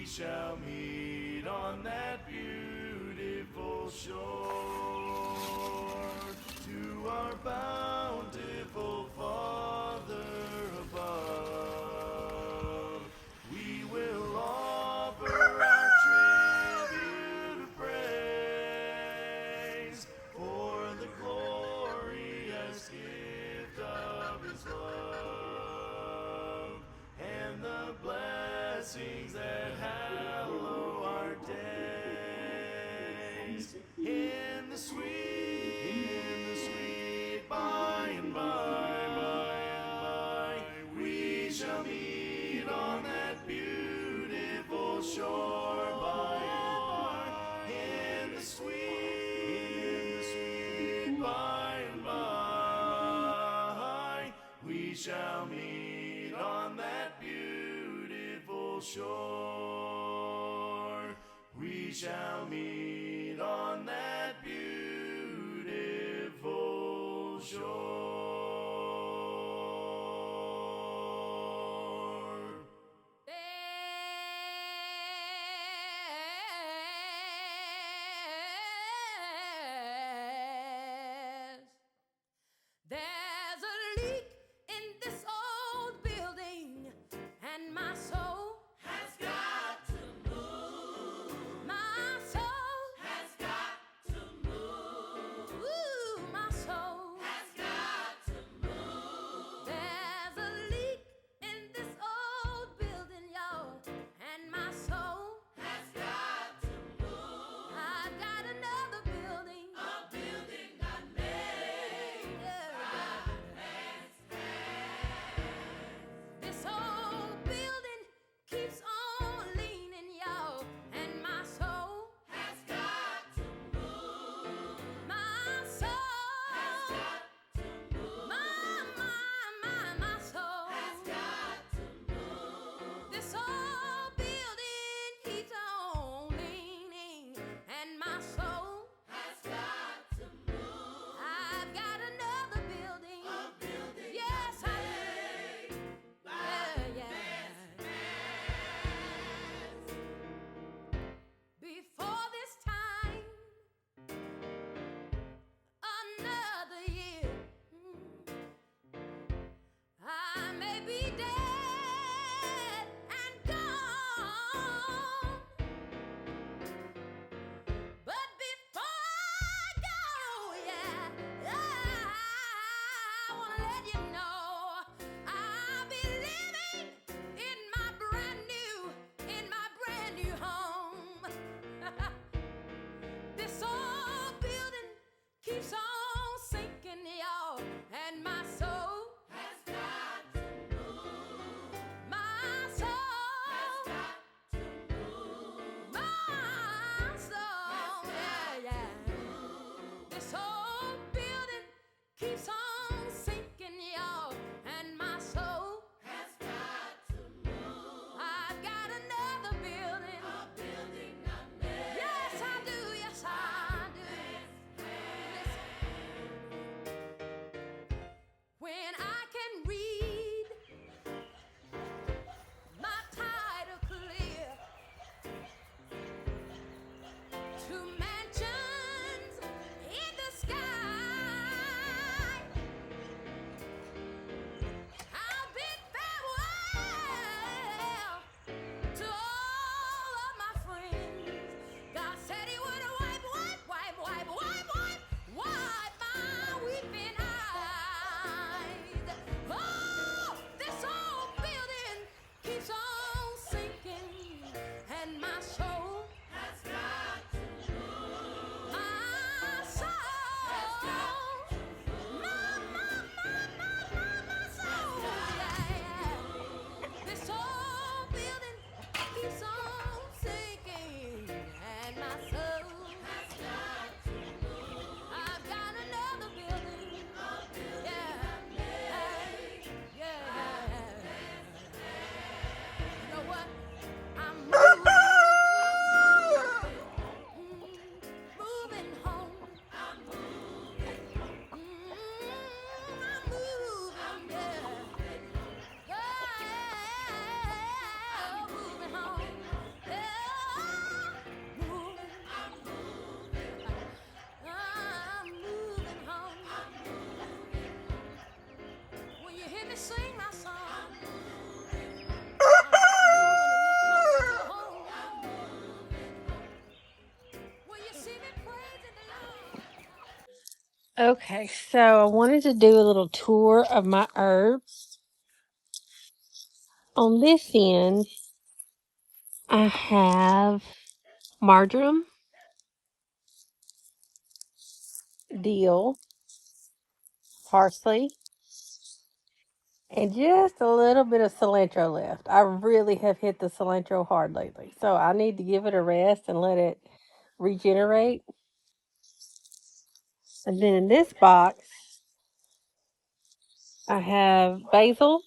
shall meet on that beautiful shore. To our bountiful Father above, we will offer our tribute of praise for the glorious gift of His love and the blessings that hallow our days in the sweet by and by, we shall meet on that beautiful shore by and by, in the sweet by and by, we shall meet on that beautiful shore. We shall meet on that beautiful shore. There's a leak in this old building, and my soul has got to move. My soul has got to move. Ooh, my soul has got Okay, so I wanted to do a little tour of my herbs. On this end, I have marjoram, dill, parsley, and just a little bit of cilantro left. I really have hit the cilantro hard lately, so I need to give it a rest and let it regenerate. And then in this box, I have basil,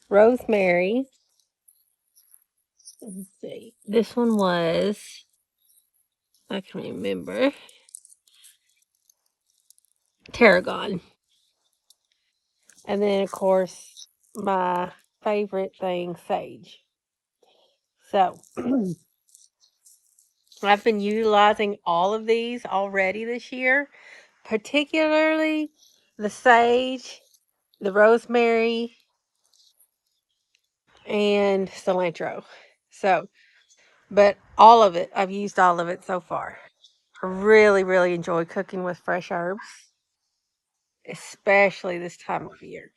rosemary. Let's see. This one was, I can remember, tarragon. And then, of course, my favorite thing, sage. So, I've been utilizing all of these already this year, particularly the sage, the rosemary, and cilantro. So, but all of it, I've used all of it so far. I really, really enjoy cooking with fresh herbs, especially this time of year.